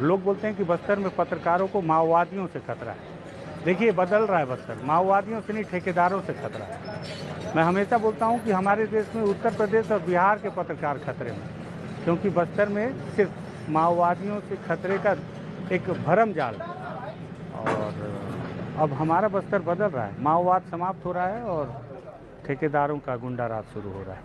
लोग बोलते हैं कि बस्तर में पत्रकारों को माओवादियों से खतरा है। देखिए, बदल रहा है बस्तर। माओवादियों से नहीं, ठेकेदारों से खतरा है। मैं हमेशा बोलता हूं कि हमारे देश में उत्तर प्रदेश और बिहार के पत्रकार खतरे में, क्योंकि बस्तर में सिर्फ माओवादियों से खतरे का एक भरम जाल है। और अब हमारा बस्तर बदल रहा है। माओवाद समाप्त हो रहा है और ठेकेदारों का गुंडा राज शुरू हो रहा है।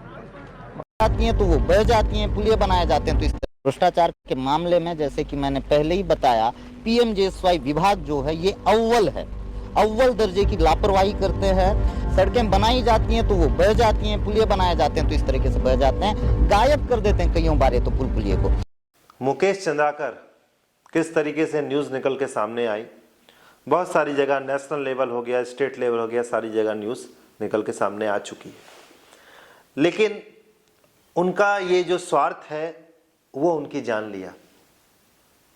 आती हैं तो वो बह जाती हैं, पुलिया बनाए जाते हैं। तो इस भ्रष्टाचार के मामले में जैसे कि मैंने पहले ही बताया, पीएमजेएसवाई विभाग जो है ये अव्वल है, अव्वल दर्जे की लापरवाही करते हैं। सड़कें बनाई जाती हैं तो वो बह जाती हैं, पुलिया बनाए जाते हैं तो इस तरीके से बह जाते हैं, गायब कर देते हैं कईयों बार तो पुलिया को। मुकेश चंद्राकर किस तरीके से न्यूज़ निकल के सामने आई, बहुत सारी जगह नेशनल लेवल हो गया, स्टेट लेवल हो गया, सारी जगह न्यूज़ निकल के सामने आ चुकी है। लेकिन उनका ये जो स्वार्थ है वो उनकी जान लिया।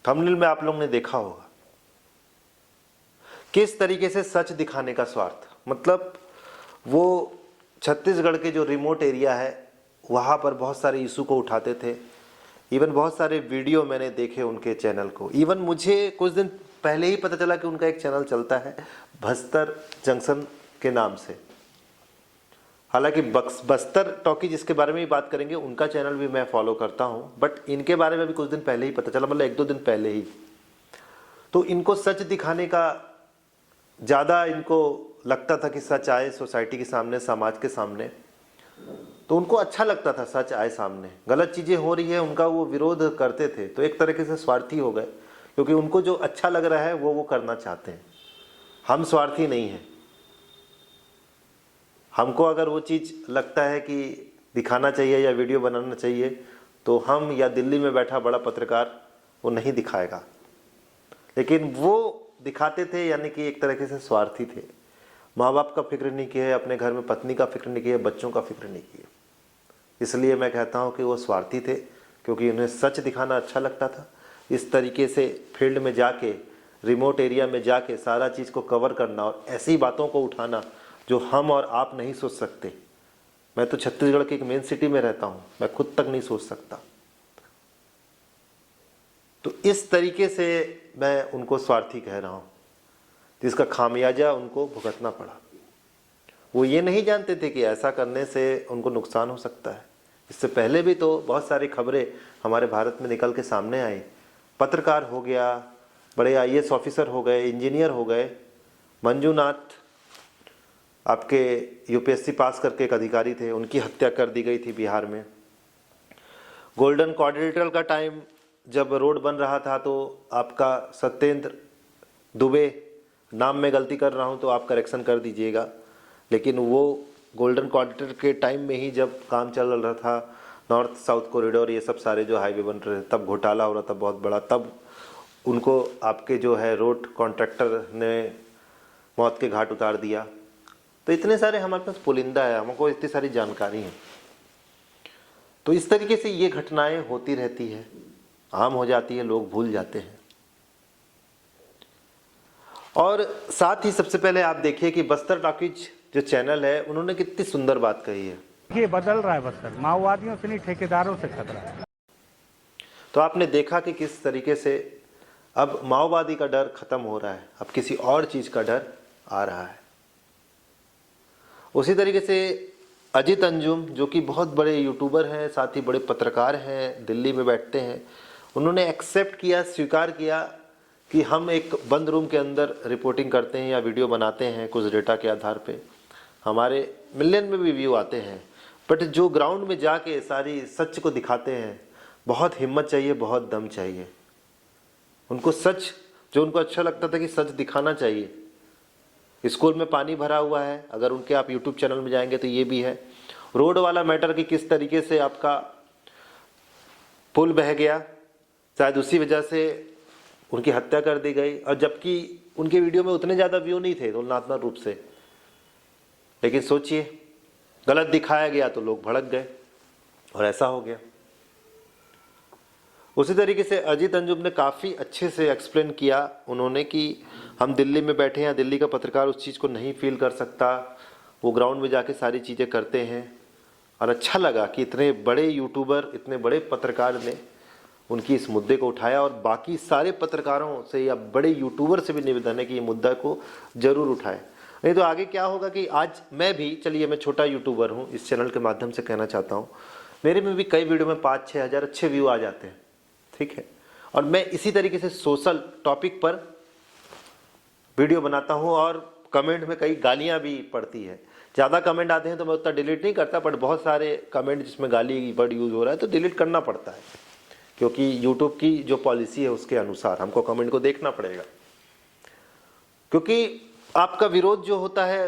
थंबनेल में आप लोगों ने देखा होगा किस तरीके से सच दिखाने का स्वार्थ। मतलब वो छत्तीसगढ़ के जो रिमोट एरिया है वहाँ पर बहुत सारे इशू को उठाते थे। इवन बहुत सारे वीडियो मैंने देखे उनके चैनल को। इवन मुझे कुछ दिन पहले ही पता चला कि उनका एक चैनल चलता है बस्तर जंक्शन के नाम से। हालांकि बस्तर टॉकी जिसके बारे में भी बात करेंगे, उनका चैनल भी मैं फॉलो करता हूं, बट इनके बारे में भी कुछ दिन पहले ही पता चला, मतलब 1-2 दिन पहले ही। तो इनको सच दिखाने का ज़्यादा इनको लगता था कि सच आए सोसाइटी के सामने, समाज के सामने। तो उनको अच्छा लगता था सच आए सामने। गलत चीज़ें हो रही है उनका वो विरोध करते थे। तो एक तरीके से स्वार्थी हो गए, क्योंकि उनको जो अच्छा लग रहा है वो करना चाहते हैं। हम स्वार्थी नहीं हैं। हमको अगर वो चीज़ लगता है कि दिखाना चाहिए या वीडियो बनाना चाहिए, तो हम या दिल्ली में बैठा बड़ा पत्रकार वो नहीं दिखाएगा। लेकिन वो दिखाते थे, यानी कि एक तरीके से स्वार्थी थे। माँ बाप का फिक्र नहीं किया, अपने घर में पत्नी का फिक्र नहीं किया, बच्चों का फिक्र नहीं किया। इसलिए मैं कहता हूँ कि वो स्वार्थी थे, क्योंकि उन्हें सच दिखाना अच्छा लगता था। इस तरीके से फील्ड में जाके, रिमोट एरिया में जाके सारा चीज़ को कवर करना और ऐसी बातों को उठाना जो हम और आप नहीं सोच सकते। मैं तो छत्तीसगढ़ के एक मेन सिटी में रहता हूँ, मैं खुद तक नहीं सोच सकता। तो इस तरीके से मैं उनको स्वार्थी कह रहा हूँ, जिसका खामियाजा उनको भुगतना पड़ा। वो ये नहीं जानते थे कि ऐसा करने से उनको नुकसान हो सकता है। इससे पहले भी तो बहुत सारी खबरें हमारे भारत में निकल के सामने आई। पत्रकार हो गया, बड़े आईएएस ऑफिसर हो गए, इंजीनियर हो गए। मंजूनाथ आपके यूपीएससी पास करके एक अधिकारी थे, उनकी हत्या कर दी गई थी बिहार में। गोल्डन क्वाड्रिलेटरल का टाइम जब रोड बन रहा था, तो आपका सत्येंद्र दुबे, नाम में गलती कर रहा हूं तो आप करेक्शन कर दीजिएगा, लेकिन वो गोल्डन क्वाड्रिलेटरल के टाइम में ही जब काम चल रहा था, नॉर्थ साउथ कॉरिडोर, ये सब सारे जो हाईवे बन रहे थे, तब घोटाला हो रहा था बहुत बड़ा। तब उनको आपके जो है रोड कॉन्ट्रैक्टर ने मौत के घाट उतार दिया। तो इतने सारे हमारे पास पुलिंदा है, हमको इतनी सारी जानकारी है। तो इस तरीके से ये घटनाएं होती रहती है, आम हो जाती है, लोग भूल जाते हैं। और साथ ही सबसे पहले आप देखिए कि बस्तर टॉकीज जो चैनल है, उन्होंने कितनी सुंदर बात कही है। ये बदल रहा है बस्तर। माओवादियों से नहीं, ठेकेदारों से खतरा है। तो आपने देखा कि किस तरीके से अब माओवादी का डर खत्म हो रहा है, अब किसी और चीज का डर आ रहा है। उसी तरीके से अजित अंजुम, जो कि बहुत बड़े यूट्यूबर हैं, साथ ही बड़े पत्रकार हैं, दिल्ली में बैठते हैं, उन्होंने एक्सेप्ट किया, स्वीकार किया कि हम एक बंद रूम के अंदर रिपोर्टिंग करते हैं या वीडियो बनाते हैं कुछ डेटा के आधार पे, हमारे मिलियन में भी व्यू आते हैं, बट जो ग्राउंड में जाके सारी सच को दिखाते हैं, बहुत हिम्मत चाहिए, बहुत दम चाहिए। उनको सच, जो उनको अच्छा लगता था कि सच दिखाना चाहिए। स्कूल में पानी भरा हुआ है, अगर उनके आप यूट्यूब चैनल में जाएंगे तो ये भी है। रोड वाला मैटर कि किस तरीके से आपका पुल बह गया, शायद उसी वजह से उनकी हत्या कर दी गई, और जबकि उनके वीडियो में उतने ज़्यादा व्यू नहीं थे तुलनात्मक रूप से। लेकिन सोचिए, गलत दिखाया गया तो लोग भड़क गए और ऐसा हो गया। उसी तरीके से अजित अंजुम ने काफ़ी अच्छे से एक्सप्लेन किया उन्होंने कि हम दिल्ली में बैठे हैं, दिल्ली का पत्रकार उस चीज़ को नहीं फील कर सकता, वो ग्राउंड में जाके सारी चीज़ें करते हैं। और अच्छा लगा कि इतने बड़े यूट्यूबर, इतने बड़े पत्रकार ने उनकी इस मुद्दे को उठाया और बाकी सारे पत्रकारों से या बड़े यूट्यूबर से भी निवेदन है कि ये मुद्दा को जरूर उठाए। नहीं तो आगे क्या होगा कि आज मैं भी, चलिए मैं छोटा यूट्यूबर हूँ, इस चैनल के माध्यम से कहना चाहता हूँ, मेरे में भी कई वीडियो में 5-6 हज़ार अच्छे व्यू आ जाते हैं, ठीक है, और मैं इसी तरीके से सोशल टॉपिक पर वीडियो बनाता हूँ और कमेंट में कई गालियाँ भी पड़ती है। ज़्यादा कमेंट आते हैं तो मैं उतना डिलीट नहीं करता, बट बहुत सारे कमेंट जिसमें गाली वर्ड यूज़ हो रहा है तो डिलीट करना पड़ता है, क्योंकि यूट्यूब की जो पॉलिसी है उसके अनुसार हमको कमेंट को देखना पड़ेगा। क्योंकि आपका विरोध जो होता है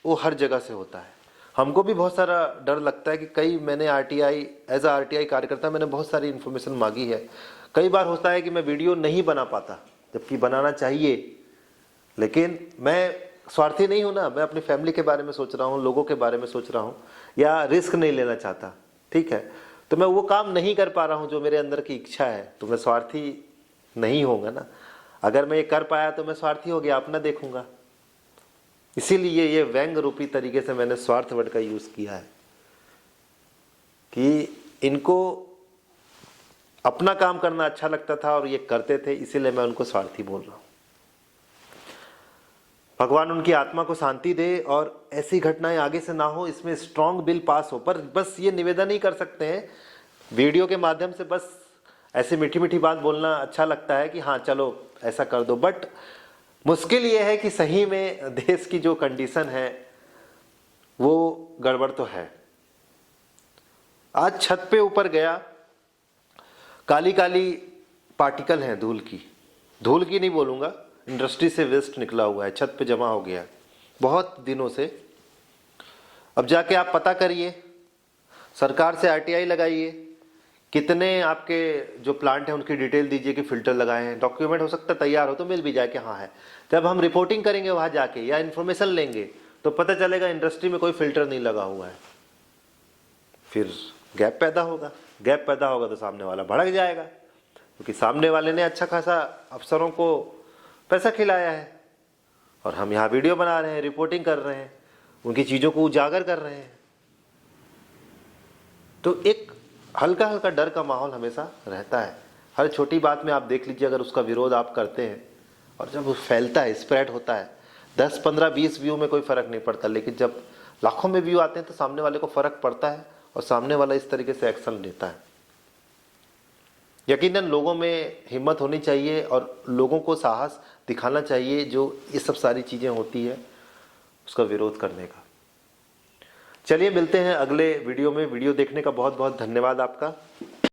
वो हर जगह से होता है। हमको भी बहुत सारा डर लगता है कि कई मैंने आरटीआई, एज आ आरटीआई कार्यकर्ता मैंने बहुत सारी इन्फॉर्मेशन मांगी है। कई बार होता है कि मैं वीडियो नहीं बना पाता, जबकि बनाना चाहिए, लेकिन मैं स्वार्थी नहीं हूं ना, मैं अपनी फैमिली के बारे में सोच रहा हूं, लोगों के बारे में सोच रहा हूं, या रिस्क नहीं लेना चाहता, ठीक है, तो मैं वो काम नहीं कर पा रहा हूं जो मेरे अंदर की इच्छा है, तो मैं स्वार्थी नहीं होऊंगा ना। अगर मैं ये कर पाया तो मैं स्वार्थी हो गया, अपना देखूंगा। इसीलिए ये व्यंग रूपी तरीके से मैंने स्वार्थ वर्ड का यूज किया है कि इनको अपना काम करना अच्छा लगता था और ये करते थे, इसीलिए मैं उनको स्वार्थी बोल रहा हूं। भगवान उनकी आत्मा को शांति दे और ऐसी घटनाएं आगे से ना हो, इसमें स्ट्रांग बिल पास हो। पर बस ये निवेदन ही कर सकते हैं वीडियो के माध्यम से, बस ऐसी मीठी मीठी बात बोलना अच्छा लगता है कि हाँ चलो ऐसा कर दो, बट मुश्किल ये है कि सही में देश की जो कंडीशन है वो गड़बड़ तो है। आज छत पे ऊपर गया, काली काली पार्टिकल हैं धूल की नहीं बोलूंगा, इंडस्ट्री से वेस्ट निकला हुआ है, छत पे जमा हो गया है बहुत दिनों से। अब जाके आप पता करिए, सरकार से आरटीआई लगाइए, कितने आपके जो प्लांट हैं उनकी डिटेल दीजिए कि फिल्टर लगाए हैं, डॉक्यूमेंट हो सकता है तैयार हो तो मिल भी जाए कि हाँ है। जब हम रिपोर्टिंग करेंगे वहां जाके या इन्फॉर्मेशन लेंगे तो पता चलेगा इंडस्ट्री में कोई फिल्टर नहीं लगा हुआ है, फिर गैप पैदा होगा तो सामने वाला भड़क जाएगा, क्योंकि सामने वाले ने अच्छा खासा अफसरों को पैसा खिलाया है और हम यहाँ वीडियो बना रहे हैं, रिपोर्टिंग कर रहे हैं, उनकी चीज़ों को उजागर कर रहे हैं। तो एक हल्का हल्का डर का माहौल हमेशा रहता है। हर छोटी बात में आप देख लीजिए, अगर उसका विरोध आप करते हैं और जब वो फैलता है, स्प्रेड होता है, 10, 15, 20 व्यू में कोई फ़र्क नहीं पड़ता, लेकिन जब लाखों में व्यू आते हैं तो सामने वाले को फ़र्क पड़ता है और सामने वाला इस तरीके से एक्शन लेता है। यकीनन लोगों में हिम्मत होनी चाहिए और लोगों को साहस दिखाना चाहिए जो ये सब सारी चीज़ें होती है उसका विरोध करने का। चलिए मिलते हैं अगले वीडियो में। वीडियो देखने का बहुत बहुत धन्यवाद आपका।